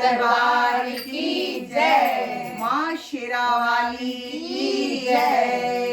दरबार की जय। माँ शेरावाली की जय।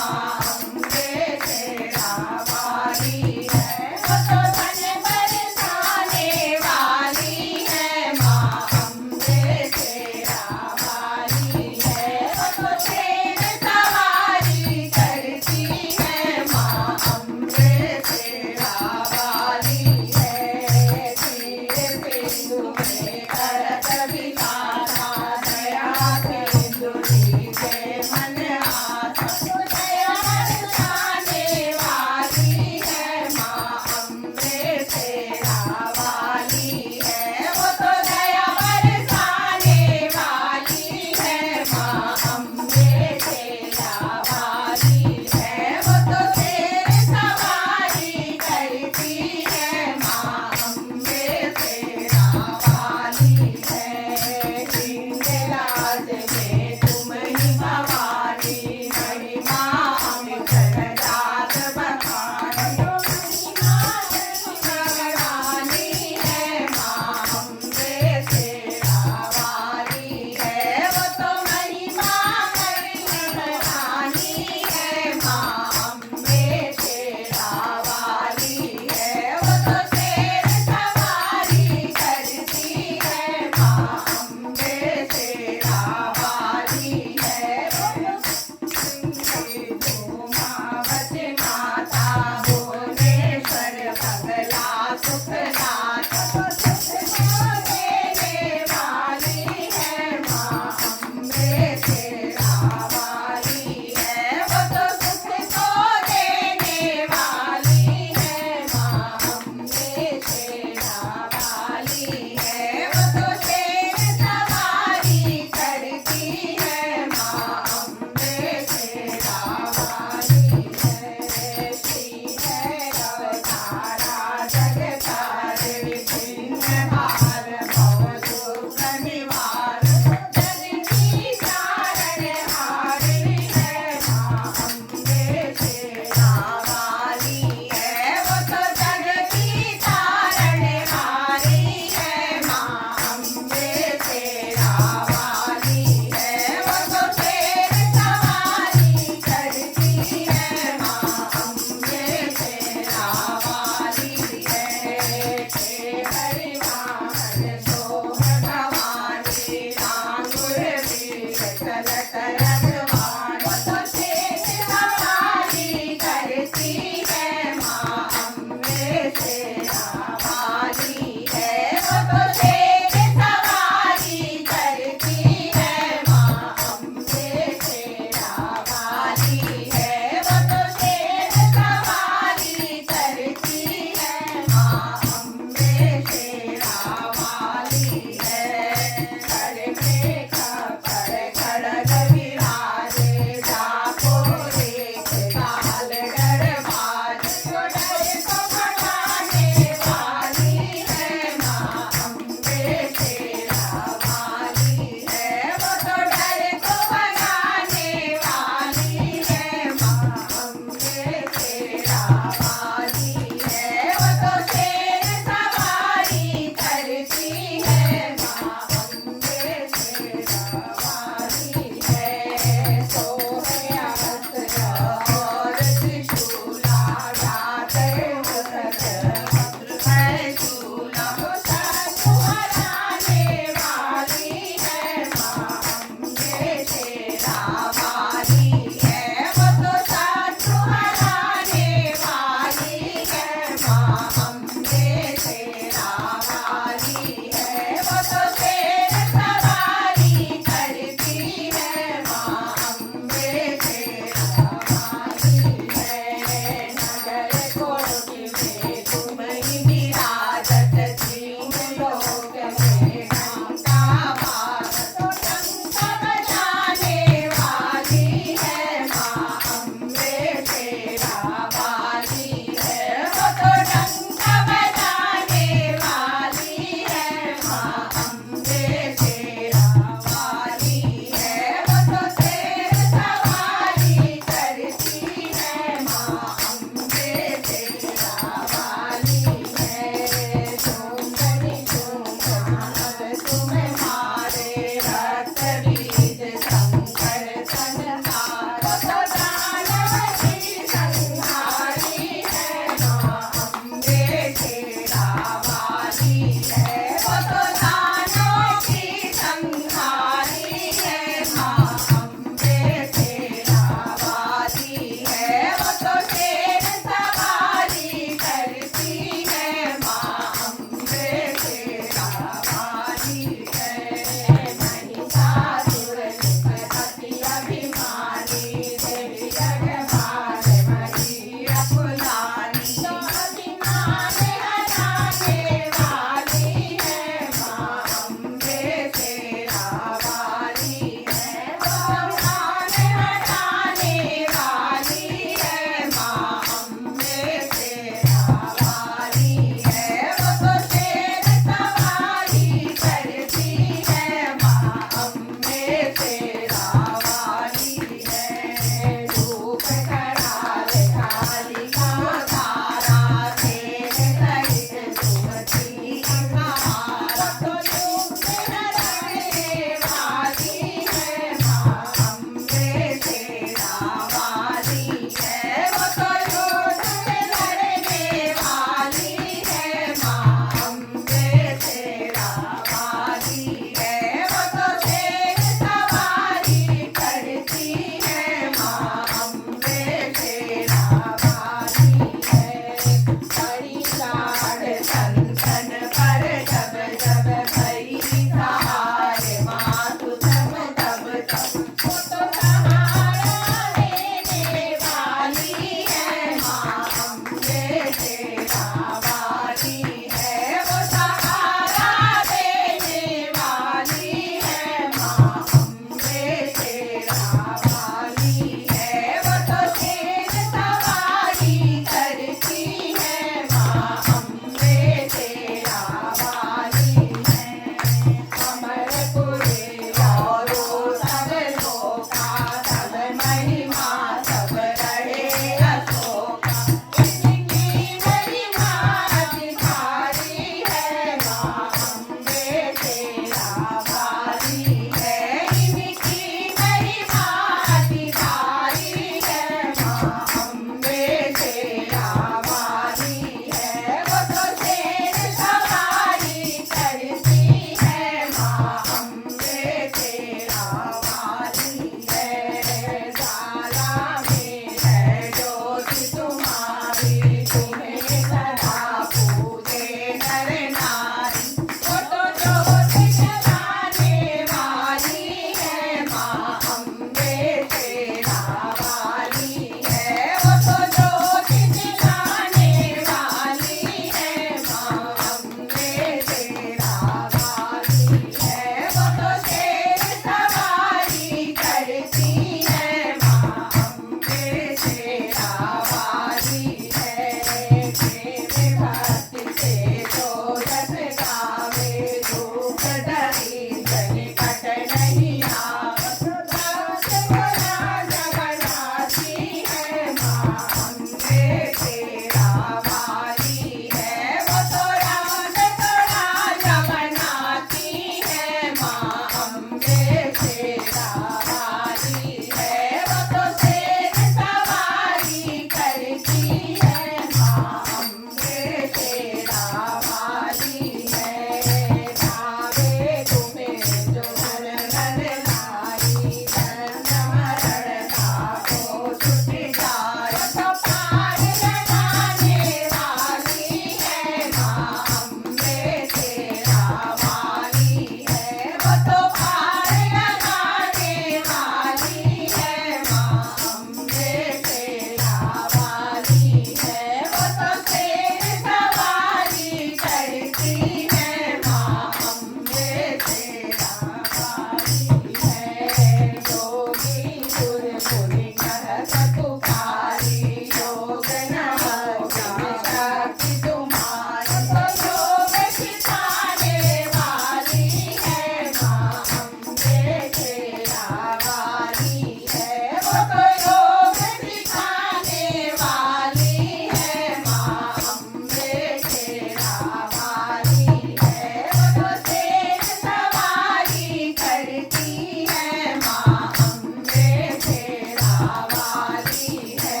वो तो योग सिखाने वाली है माँ अम्बे शेरा वाली है। वो तो शेर सवारी करती है माँ अम्बे शेरा वाली है।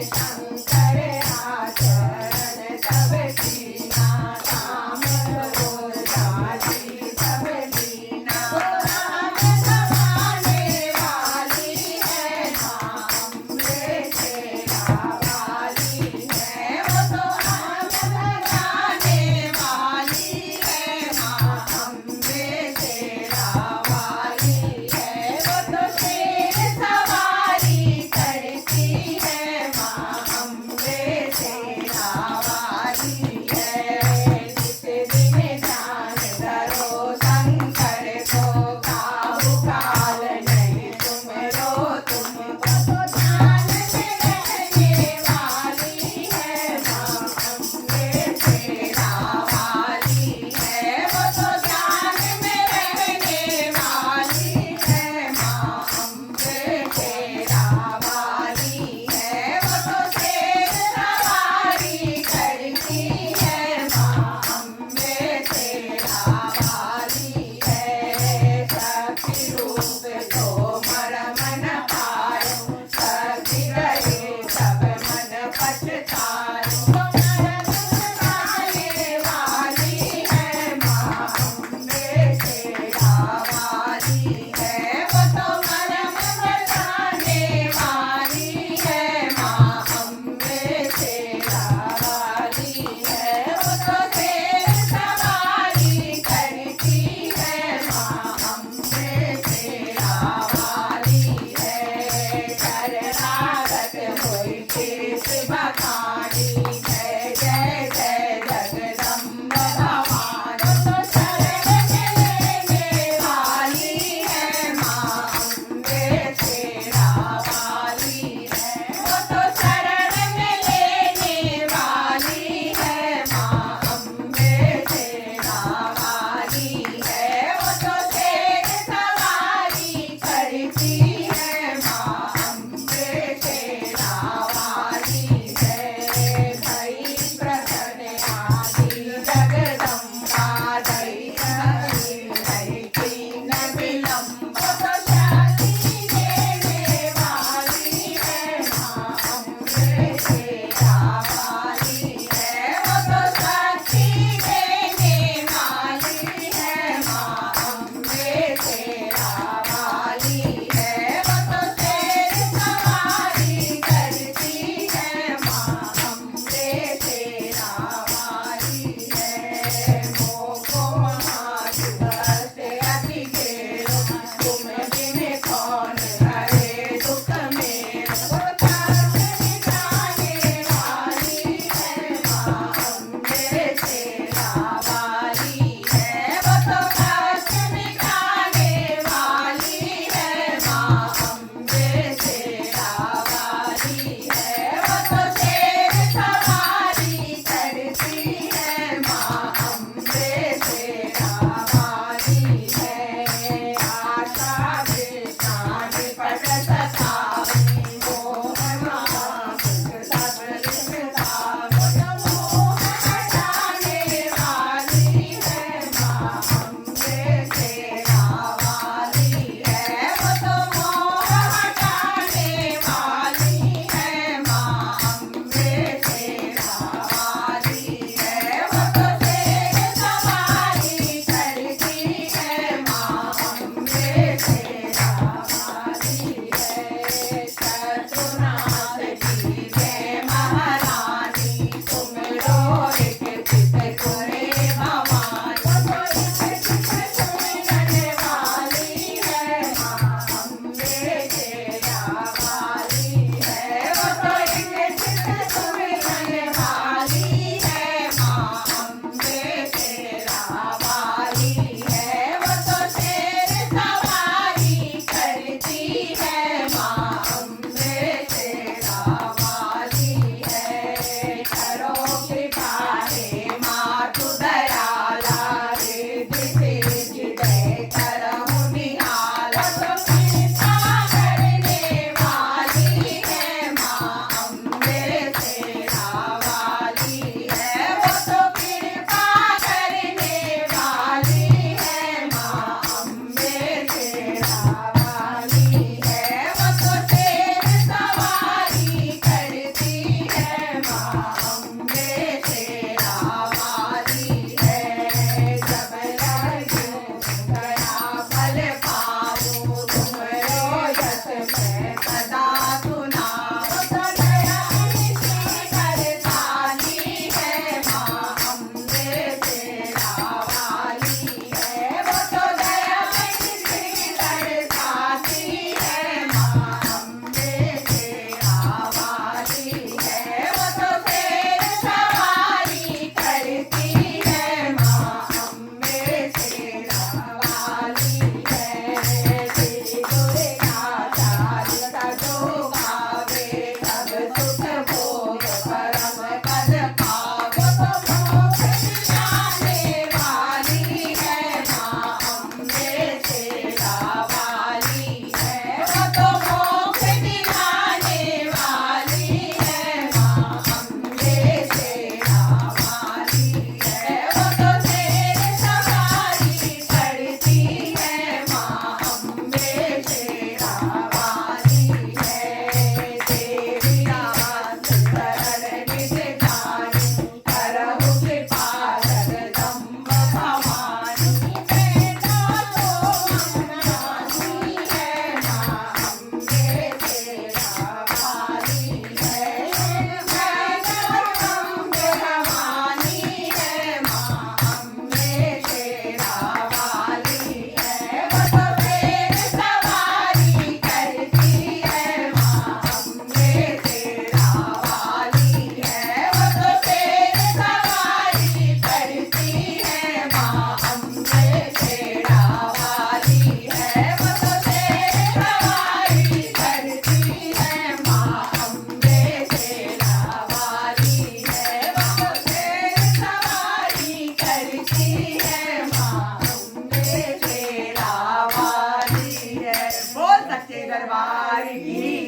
शंकर आचरण सब कीना काम रोज जाती सब लीना। वो राम समाने वाली है माँ अम्बे शेरा वाली है। वो तो राम लगाने वाली है माँ अम्बे शेरा वाली है। वो तो शेर सवारी करती है माँ अम्बे शेरा वाली है। जिस दिन ध्यान धरो शंकर को काहू काल नहीं तुमरो तुमको। तो ध्यान में रहने वाली है माँ अम्बे शेरा वाली है। वो तो ध्यान में रहने वाली है माँ अम्बे शेरा वाली है। वो तो शेर सवारी करती है माँ अम्बे शेरा वाली है। शक्ति रूप तो मरम न पायो शक्ति गए सब मन पछतायो। वो नरक बनाने वाली है माँ अम्बे शेरा वाली है। वो तो मरम बनाने वाली है माँ अम्बे शेरा वाली है। वो तो शेर सवारी करती है माँ अम्बे शेरा वाली है। शरणागत होई शीश बखानी जय जय जय जगदम्ब भवानी। वो तो शरण लेने वाली है माँ अम्बे शेरा वाली है। वो तो शरण में लेने वाली है माँ अम्बे शेरा वाली है। वो तो शेर सवारी करती है माँ अम्बे शेरा वाली है। भई प्रसन्न आदि जगदम्बा दई हरि कीन विलम्ब। वो तो शक्ति देने वाली है माँ अम्बे शेरा वाली है। वो तो शक्ति देने वाली है माँ अम्बे शेरा वाली है। वो तो शेर सवारी करती है माँ अम्बे शेरा वाली है। मोको महादुर्ग से अति घेरो तुम बिन कौन हरे दुख मेरो। वो ताप मिटाने वाली है माँ अम्बे शेरा वाली है। वो तो कष्ट मिटाने वाली है माँ अम्बे शेरा वाली है। वो तो शेर सवारी करती है माँ अम्बे शेरा वाली है। आशा विषा निपट सतावनी मोह माया सब निमतावनी। मोह हटाने वाली है माँ अम्बे शेरा वाली है। वो तो मोह हटाने वाली है माँ अम्बे शेरा वाली है। वो तो शेर सवारी करती है माँ अम्बे शेरा वाली है।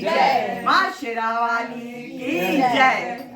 जय। माँ शेरा वाली की जय।